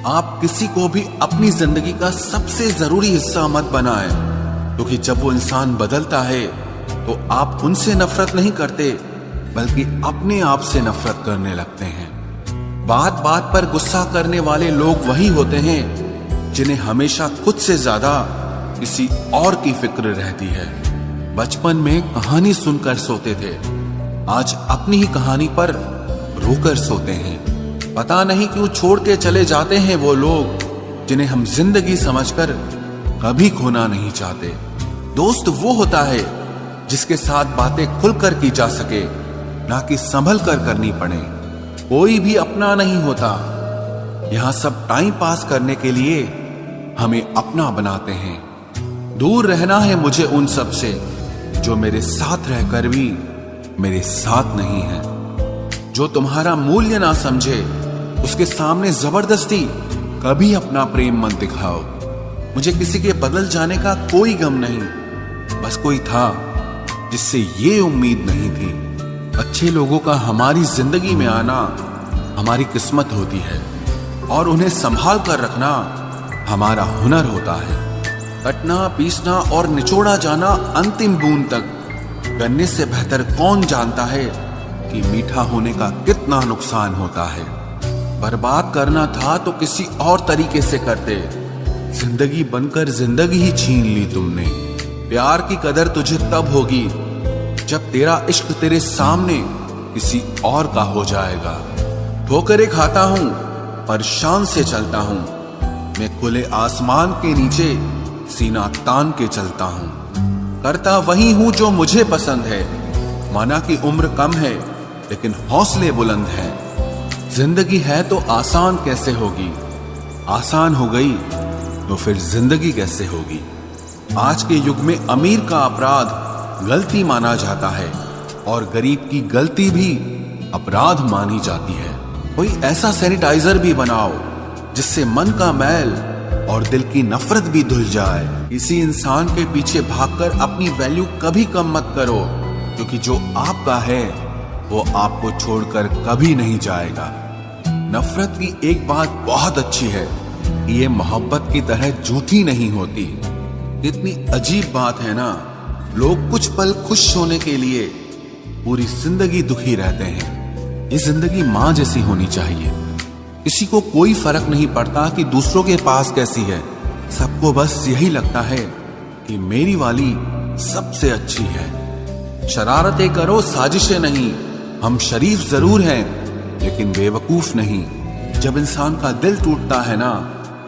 आप किसी को भी अपनी जिंदगी का सबसे जरूरी हिस्सा मत बनाएं, क्योंकि जब वो इंसान बदलता है तो आप उनसे नफरत नहीं करते बल्कि अपने आप से नफरत करने लगते हैं। बात बात पर गुस्सा करने वाले लोग वही होते हैं जिन्हें हमेशा खुद से ज्यादा किसी और की फिक्र रहती है। बचपन में कहानी सुनकर सोते थे, आज अपनी ही कहानी पर रोकर सोते हैं। पता नहीं क्यों छोड़ के चले जाते हैं वो लोग जिन्हें हम जिंदगी समझकर कभी खोना नहीं चाहते। दोस्त वो होता है जिसके साथ बातें खुलकर की जा सके, ना कि संभल कर करनी पड़े। कोई भी अपना नहीं होता, यहां सब टाइम पास करने के लिए हमें अपना बनाते हैं। दूर रहना है मुझे उन सब से जो मेरे साथ रहकर भी मेरे साथ नहीं है। जो तुम्हारा मूल्य ना समझे उसके सामने जबरदस्ती कभी अपना प्रेम मत दिखाओ। मुझे किसी के बदल जाने का कोई गम नहीं, बस कोई था जिससे ये उम्मीद नहीं थी। अच्छे लोगों का हमारी जिंदगी में आना हमारी किस्मत होती है और उन्हें संभाल कर रखना हमारा हुनर होता है। कटना, पीसना और निचोड़ा जाना अंतिम बूंद तक करने से बेहतर कौन जानता है कि मीठा होने का कितना नुकसान होता है। बर्बाद करना था तो किसी और तरीके से करते, जिंदगी बनकर जिंदगी ही छीन ली तुमने। प्यार की कदर तुझे तब होगी जब तेरा इश्क तेरे सामने किसी और का हो जाएगा। ठोकरें खाता हूं पर शान से चलता हूं, मैं खुले आसमान के नीचे सीना तान के चलता हूं। करता वही हूं जो मुझे पसंद है, माना कि उम्र कम है लेकिन हौसले बुलंद हैं। जिंदगी है तो आसान कैसे होगी, आसान हो गई तो फिर जिंदगी कैसे होगी। आज के युग में अमीर का अपराध गलती माना जाता है और गरीब की गलती भी अपराध मानी जाती है। कोई ऐसा सैनिटाइजर भी बनाओ जिससे मन का मैल और दिल की नफरत भी धुल जाए। किसी इंसान के पीछे भागकर अपनी वैल्यू कभी कम मत करो, क्योंकि जो आपका है वो आपको छोड़कर कभी नहीं जाएगा। नफरत की एक बात बहुत अच्छी है, ये मोहब्बत की तरह झूठी नहीं होती। कितनी अजीब बात है ना, लोग कुछ पल खुश होने के लिए पूरी जिंदगी दुखी रहते हैं। ये जिंदगी माँ जैसी होनी चाहिए, किसी को कोई फर्क नहीं पड़ता कि दूसरों के पास कैसी है। सबको बस यही लगता है कि मेरी वाली सबसे अच्छी है। शरारतें करो, साजिशें नहीं। हम शरीफ जरूर हैं लेकिन बेवकूफ नहीं। जब इंसान का दिल टूटता है ना,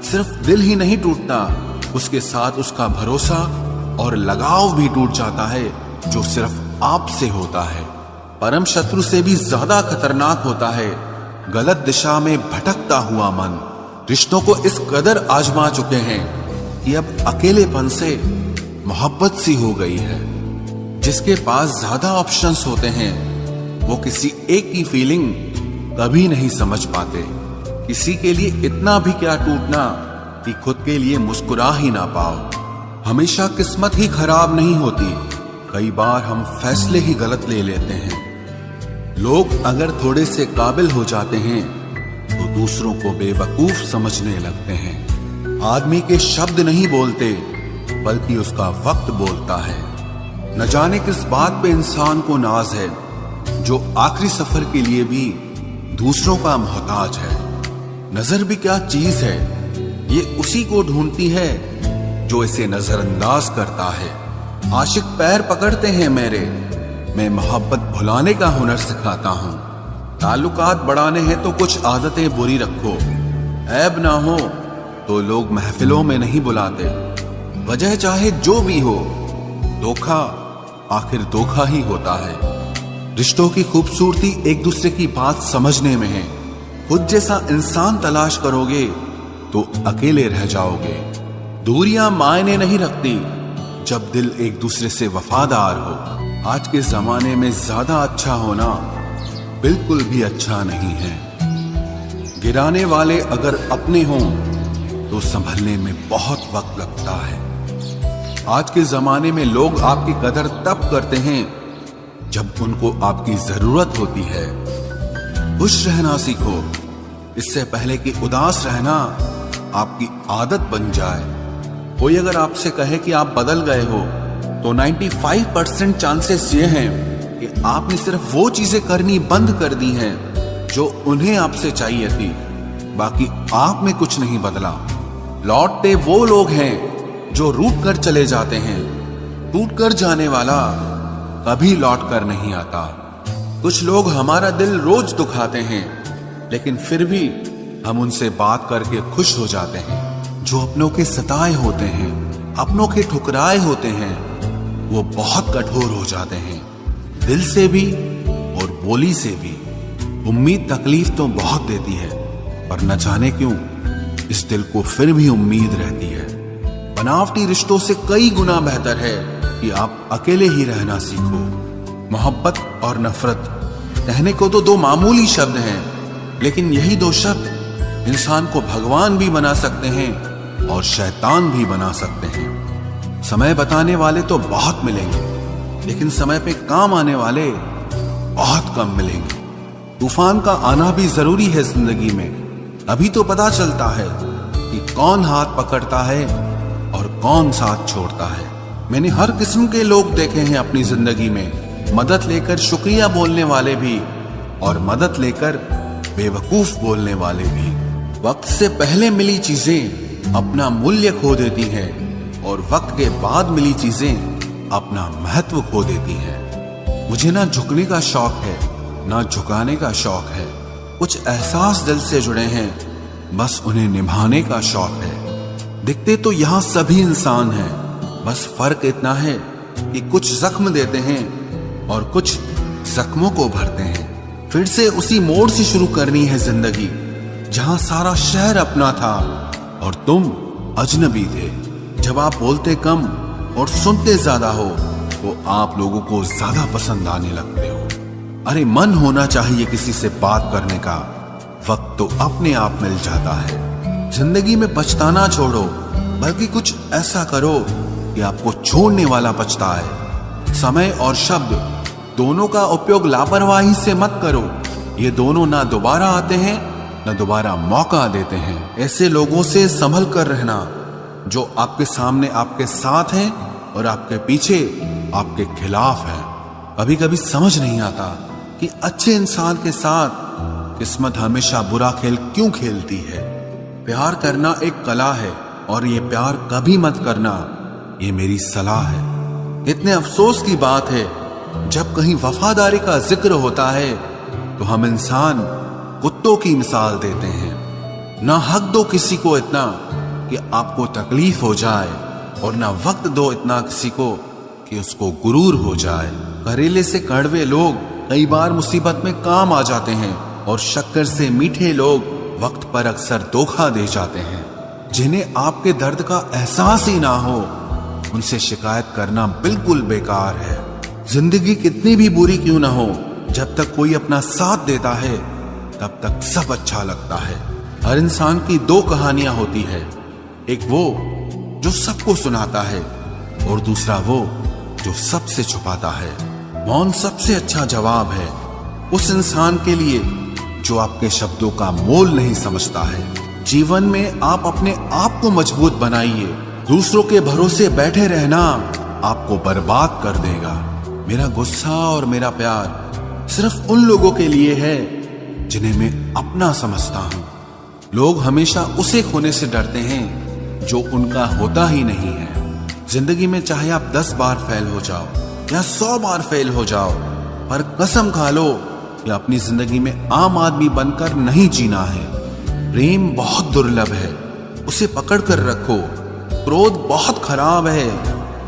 सिर्फ दिल ही नहीं टूटता, उसके साथ उसका भरोसा और लगाव भी टूट जाता है, जो सिर्फ आपसे होता है। परम शत्रु से भी ज्यादा खतरनाक होता है गलत दिशा में भटकता हुआ मन। रिश्तों को इस कदर आजमा चुके हैं कि अब अकेलेपन से मोहब्बत सी हो गई है। जिसके पास ज्यादा ऑप्शंस होते हैं वो किसी एक की फीलिंग कभी नहीं समझ पाते। किसी के लिए इतना भी क्या टूटना कि खुद के लिए मुस्कुरा ही ना पाओ। हमेशा किस्मत ही खराब नहीं होती, कई बार हम फैसले ही गलत ले लेते हैं। लोग अगर थोड़े से काबिल हो जाते हैं तो दूसरों को बेवकूफ समझने लगते हैं। आदमी के शब्द नहीं बोलते बल्कि उसका वक्त बोलता है। न जाने किस बात पे इंसान को नाज है, जो आखिरी सफर के लिए भी दूसरों का मोहताज है। नजर भी क्या चीज है, ये उसी को ढूंढती है जो इसे नजरअंदाज करता है। आशिक पैर पकड़ते हैं मेरे, मैं मोहब्बत भुलाने का हुनर सिखाता हूं। ताल्लुकात बढ़ाने हैं तो कुछ आदतें बुरी रखो, ऐब ना हो तो लोग महफिलों में नहीं बुलाते। वजह चाहे जो भी हो, धोखा आखिर धोखा ही होता है। रिश्तों की खूबसूरती एक दूसरे की बात समझने में है। खुद जैसा इंसान तलाश करोगे तो अकेले रह जाओगे। दूरियां मायने नहीं रखती जब दिल एक दूसरे से वफादार हो। आज के जमाने में ज्यादा अच्छा होना बिल्कुल भी अच्छा नहीं है। गिराने वाले अगर अपने हों तो संभलने में बहुत वक्त लगता है। आज के जमाने में लोग आपकी कदर तब करते हैं जब उनको आपकी जरूरत होती है। खुश रहना सीखो, इससे पहले कि उदास रहना आपकी आदत बन जाए। कोई अगर आपसे कहे कि आप बदल गए हो, तो 95% चांसेस ये हैं कि आपने सिर्फ वो चीजें करनी बंद कर दी हैं जो उन्हें आपसे चाहिए थी। बाकी आप में कुछ नहीं बदला। लौटते वो लोग हैं जो रूठ कर चले जाते हैं। टूट कर जाने वाला कभी लौट कर नहीं आता। कुछ लोग हमारा दिल रोज दुखाते हैं, लेकिन फिर भी हम उनसे बात करके खुश हो जाते हैं। जो अपनों के सताए होते हैं, अपनों के ठुकराए होते हैं, वो बहुत कठोर हो जाते हैं, दिल से भी और बोली से भी। उम्मीद तकलीफ तो बहुत देती है, पर न जाने क्यों इस दिल को फिर भी उम्मीद रहती है। बनावटी रिश्तों से कई गुना बेहतर है कि आप अकेले ही रहना सीखो। मोहब्बत और नफरत कहने को तो दो मामूली शब्द हैं, लेकिन यही दो शब्द इंसान को भगवान भी बना सकते हैं और शैतान भी बना सकते हैं। समय बताने वाले तो बहुत मिलेंगे, लेकिन समय पे काम आने वाले बहुत कम मिलेंगे। तूफान का आना भी जरूरी है जिंदगी में, अभी तो पता चलता है कि कौन हाथ पकड़ता है और कौन साथ छोड़ता है। मैंने हर किस्म के लोग देखे हैं अपनी जिंदगी में, मदद लेकर शुक्रिया बोलने वाले भी और मदद लेकर बेवकूफ बोलने वाले भी। वक्त से पहले मिली चीजें अपना मूल्य खो देती हैं और वक्त के बाद मिली चीजें अपना महत्व खो देती हैं। मुझे ना झुकने का शौक है, ना झुकाने का शौक है। कुछ एहसास दिल से जुड़े हैं, बस उन्हें निभाने का शौक है। दिखते तो यहाँ सभी इंसान हैं, बस फर्क इतना है कि कुछ जख्म देते हैं और कुछ जख्मों को भरते हैं। फिर से उसी मोड़ से शुरू करनी है जिंदगी, जहां सारा शहर अपना था और तुम अजनबी थे। जब आप बोलते कम और सुनते ज्यादा हो, तो आप लोगों को ज्यादा पसंद आने लगते हो। अरे मन होना चाहिए किसी से बात करने का, वक्त तो अपने आप मिल जाता है। जिंदगी में पछताना छोड़ो, बल्कि कुछ ऐसा करो कि आपको छोड़ने वाला पछताए। समय और शब्द दोनों का उपयोग लापरवाही से मत करो। ये दोनों ना दोबारा आते हैं, ना दोबारा मौका देते हैं। ऐसे लोगों से संभल कर रहना जो आपके सामने आपके साथ हैं और आपके पीछे आपके खिलाफ हैं। कभी कभी समझ नहीं आता कि अच्छे इंसान के साथ किस्मत हमेशा बुरा खेल क्यों खेलती है। प्यार करना एक कला है, और ये प्यार कभी मत करना, ये मेरी सलाह है। इतने अफसोस की बात है, जब कहीं वफादारी का जिक्र होता है तो हम इंसान कुत्तों की मिसाल देते हैं। ना हक दो किसी को इतना कि आपको तकलीफ हो जाए, और ना वक्त दो इतना किसी को कि उसको गुरूर हो जाए। करेले से कड़वे लोग कई बार मुसीबत में काम आ जाते हैं, और शक्कर से मीठे लोग वक्त पर अक्सर धोखा दे जाते हैं। जिन्हें आपके दर्द का एहसास ही ना हो, उनसे शिकायत करना बिल्कुल बेकार है। जिंदगी कितनी भी बुरी क्यों ना हो, जब तक कोई अपना साथ देता है तब तक सब अच्छा लगता है। हर इंसान की दो कहानियां होती है, एक वो जो सबको सुनाता है, और दूसरा वो जो सबसे छुपाता है। मौन सबसे अच्छा जवाब है उस इंसान के लिए जो आपके शब्दों का मोल नहीं समझता है। जीवन में आप अपने आप को मजबूत बनाइए। दूसरों के भरोसे बैठे रहना आपको बर्बाद कर देगा। मेरा गुस्सा और मेरा प्यार सिर्फ उन लोगों के लिए है जिन्हें मैं अपना समझता हूं। लोग हमेशा उसे खोने से डरते हैं जो उनका होता ही नहीं है। जिंदगी में चाहे आप 10 बार फेल हो जाओ या 100 बार फेल हो जाओ, पर कसम खा लो कि अपनी जिंदगी में आम आदमी बनकर नहीं जीना है। प्रेम बहुत दुर्लभ है, उसे पकड़ कर रखो। क्रोध बहुत खराब है,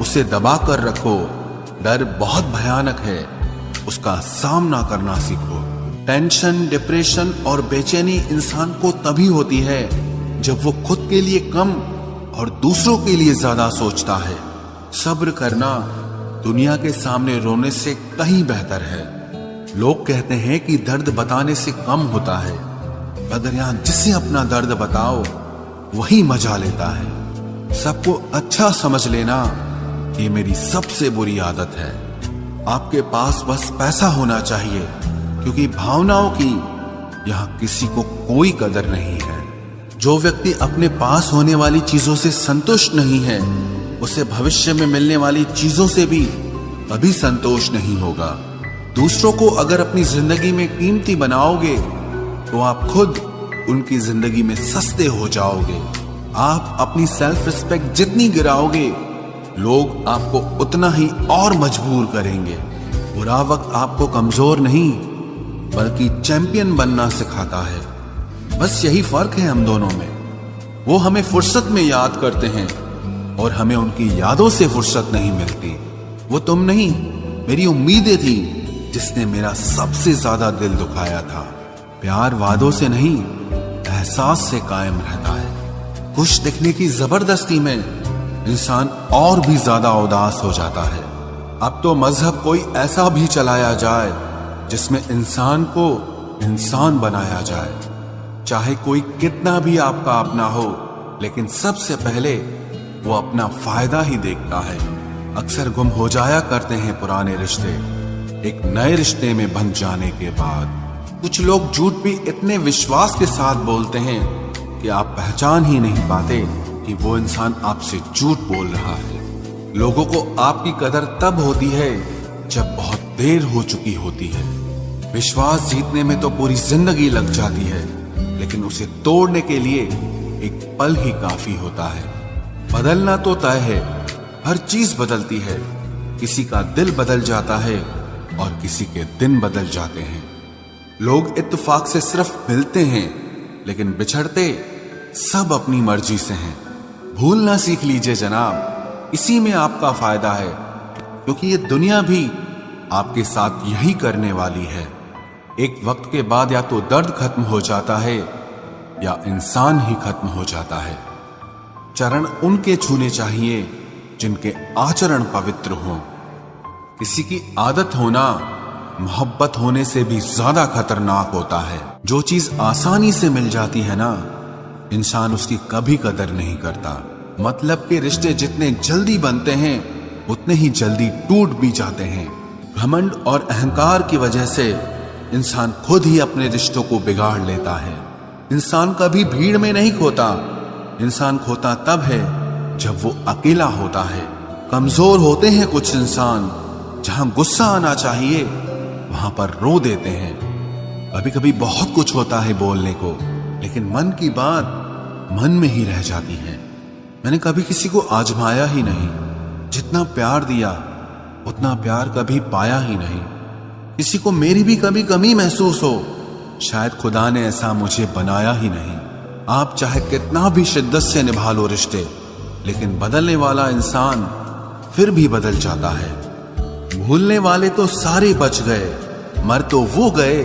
उसे दबा कर रखो। डर बहुत भयानक है, उसका सामना करना सीखो। टेंशन, डिप्रेशन और बेचैनी इंसान को तभी होती है जब वो खुद के लिए कम और दूसरों के लिए ज्यादा सोचता है। सब्र करना दुनिया के सामने रोने से कहीं बेहतर है। लोग कहते हैं कि दर्द बताने से कम होता है, मगर यहां जिसे अपना दर्द बताओ वही मजा लेता है। सबको अच्छा समझ लेना ये मेरी सबसे बुरी आदत है। आपके पास बस पैसा होना चाहिए, क्योंकि भावनाओं की यहाँ किसी को कोई कदर नहीं है। जो व्यक्ति अपने पास होने वाली चीजों से संतुष्ट नहीं है, उसे भविष्य में मिलने वाली चीजों से भी कभी संतोष नहीं होगा। दूसरों को अगर अपनी जिंदगी में कीमती बनाओगे तो आप खुद उनकी जिंदगी में सस्ते हो जाओगे। आप अपनी सेल्फ रिस्पेक्ट जितनी गिराओगे, लोग आपको उतना ही और मजबूर करेंगे। बुरा वक्त आपको कमजोर नहीं बल्कि चैंपियन बनना सिखाता है। बस यही फर्क है हम दोनों में। वो हमें फुर्सत में याद करते हैं और हमें उनकी यादों से फुर्सत नहीं मिलती। वो तुम नहीं, मेरी उम्मीदें थी जिसने मेरा सबसे ज्यादा दिल दुखाया था। प्यार वादों से नहीं, एहसास से कायम रहता है। खुश दिखने की जबरदस्ती में इंसान और भी ज्यादा उदास हो जाता है। अब तो मजहब कोई ऐसा भी चलाया जाए जिसमें इंसान को इंसान बनाया जाए। चाहे कोई कितना भी आपका अपना हो, लेकिन सबसे पहले वो अपना फायदा ही देखता है। अक्सर गुम हो जाया करते हैं पुराने रिश्ते एक नए रिश्ते में बंध जाने के बाद। कुछ लोग झूठ भी इतने विश्वास के साथ बोलते हैं कि आप पहचान ही नहीं पाते कि वो इंसान आपसे झूठ बोल रहा है। लोगों को आपकी कदर तब होती है जब बहुत देर हो चुकी होती है। विश्वास जीतने में तो पूरी जिंदगी लग जाती है, लेकिन उसे तोड़ने के लिए एक पल ही काफी होता है। बदलना तो तय है, हर चीज बदलती है। किसी का दिल बदल जाता है और किसी के दिन बदल जाते हैं। लोग इत्तेफाक से सिर्फ मिलते हैं, लेकिन बिछड़ते सब अपनी मर्जी से हैं। भूलना सीख लीजिए जनाब, इसी में आपका फायदा है, क्योंकि ये दुनिया भी आपके साथ यही करने वाली है। एक वक्त के बाद या तो दर्द खत्म हो जाता है या इंसान ही खत्म हो जाता है। चरण उनके छूने चाहिए जिनके आचरण पवित्र हों। किसी की आदत होना मोहब्बत होने से भी ज्यादा खतरनाक होता है। जो चीज आसानी से मिल जाती है ना, इंसान उसकी कभी कदर नहीं करता। मतलब के रिश्ते जितने जल्दी बनते हैं उतने ही जल्दी टूट भी जाते हैं। घमंड और अहंकार की वजह से इंसान खुद ही अपने रिश्तों को बिगाड़ लेता है। इंसान कभी भीड़ में नहीं खोता, इंसान खोता तब है जब वो अकेला होता है। कमजोर होते हैं कुछ इंसान, जहां गुस्सा आना चाहिए वहां पर रो देते हैं। कभी कभी बहुत कुछ होता है बोलने को, लेकिन मन की बात मन में ही रह जाती है। मैंने कभी किसी को आजमाया ही नहीं। जितना प्यार दिया उतना प्यार कभी पाया ही नहीं। किसी को मेरी भी कभी कमी महसूस हो, शायद खुदा ने ऐसा मुझे बनाया ही नहीं। आप चाहे कितना भी शिद्दत से निभा लो रिश्ते, लेकिन बदलने वाला इंसान फिर भी बदल जाता है। भूलने वाले तो सारे बच गए, मर तो वो गए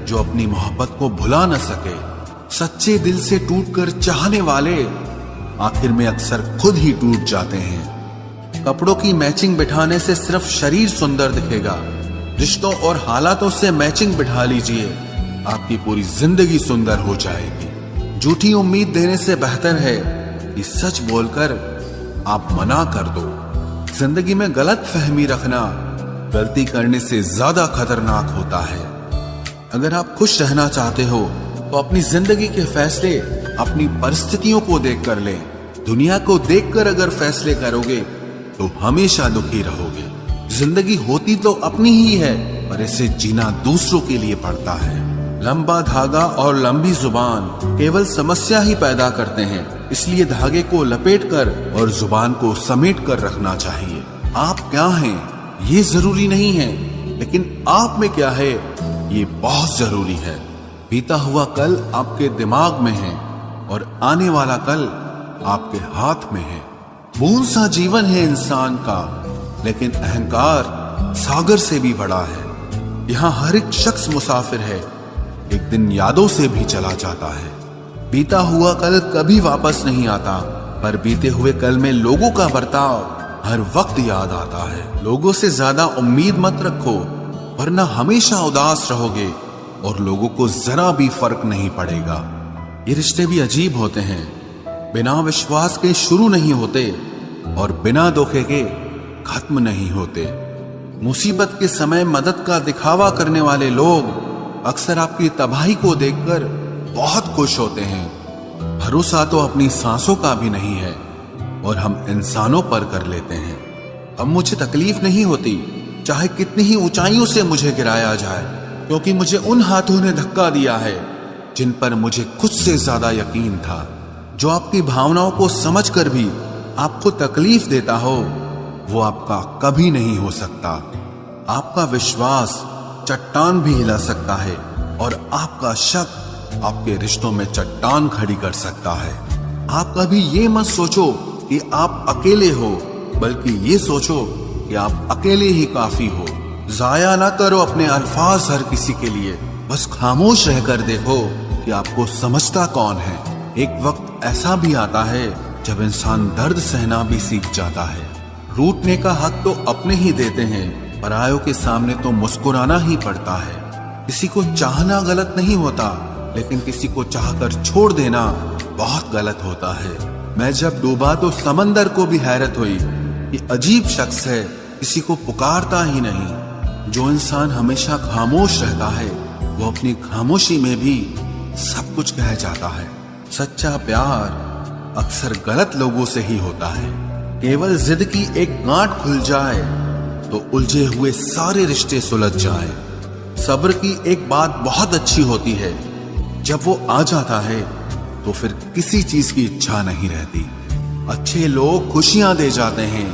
जो अपनी मोहब्बत को भुला न सके। सच्चे दिल से टूटकर चाहने वाले आखिर में अक्सर खुद ही टूट जाते हैं। कपड़ों की मैचिंग बिठाने से सिर्फ शरीर सुंदर दिखेगा। रिश्तों और हालातों से मैचिंग बिठा लीजिए, आपकी पूरी जिंदगी सुंदर हो जाएगी। झूठी उम्मीद देने से बेहतर है कि सच बोलकर आप मना कर दो। जिंदगी में गलत फहमी रखना गलती करने से ज्यादा खतरनाक होता है। अगर आप खुश रहना चाहते हो तो अपनी जिंदगी के फैसले अपनी परिस्थितियों को देखकर लें। दुनिया को देखकर अगर फैसले करोगे तो हमेशा दुखी रहोगे। जिंदगी होती तो अपनी ही है, पर इसे जीना दूसरों के लिए पड़ता है। लंबा धागा और लंबी जुबान केवल समस्या ही पैदा करते हैं, इसलिए धागे को लपेटकर और जुबान को समेट कर रखना चाहिए। आप क्या हैं ये जरूरी नहीं है, लेकिन आप में क्या है ये बहुत जरूरी है। बीता हुआ कल आपके दिमाग में है और आने वाला कल आपके हाथ में है। बूंद सा जीवन है इंसान का, लेकिन अहंकार सागर से भी बड़ा है। यहाँ हर एक शख्स मुसाफिर है, एक दिन यादों से भी चला जाता है। बीता हुआ कल कभी वापस नहीं आता, पर बीते हुए कल में लोगों का बर्ताव हर वक्त याद आता है। लोगों से ज्यादा उम्मीद मत रखो, वरना हमेशा उदास रहोगे और लोगों को जरा भी फर्क नहीं पड़ेगा। ये रिश्ते भी अजीब होते हैं, बिना विश्वास के शुरू नहीं होते और बिना धोखे के खत्म नहीं होते। मुसीबत के समय मदद का दिखावा करने वाले लोग अक्सर आपकी तबाही को देखकर बहुत खुश होते हैं। भरोसा तो अपनी सांसों का भी नहीं है और हम इंसानों पर कर लेते हैं। अब मुझे तकलीफ नहीं होती चाहे कितनी ही ऊंचाइयों से मुझे गिराया जाए, क्योंकि मुझे उन हाथों ने धक्का दिया है जिन पर मुझे खुद से ज्यादा यकीन था। जो आपकी भावनाओं को समझकर भी आपको तकलीफ देता हो वो आपका कभी नहीं हो सकता। आपका विश्वास चट्टान भी हिला सकता है और आपका शक आपके रिश्तों में चट्टान खड़ी कर सकता है। आप कभी ये मत सोचो कि आप अकेले हो, बल्कि ये सोचो कि आप अकेले ही काफी हो। जाया ना करो अपने अल्फाज हर किसी के लिए, बस खामोश रहकर देखो कि आपको समझता कौन है। एक वक्त ऐसा भी आता है जब इंसान दर्द सहना भी सीख जाता है। रूठने का हक तो अपने ही देते हैं, परायों के सामने तो मुस्कुराना ही पड़ता है। किसी को चाहना गलत नहीं होता, लेकिन किसी को चाहकर छोड़ देना बहुत गलत होता है। मैं जब डूबा तो समंदर को भी हैरत हुई कि अजीब शख्स है, किसी को पुकारता ही नहीं। जो इंसान हमेशा खामोश रहता है वो अपनी खामोशी में भी सब कुछ कह जाता है। सच्चा प्यार अक्सर गलत लोगों से ही होता है। केवल जिद की एक गांठ खुल जाए तो उलझे हुए सारे रिश्ते सुलझ जाए। सब्र की एक बात बहुत अच्छी होती है, जब वो आ जाता है तो फिर किसी चीज की इच्छा नहीं रहती। अच्छे लोग खुशियां दे जाते हैं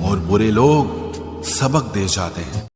और बुरे लोग सबक दे जाते हैं।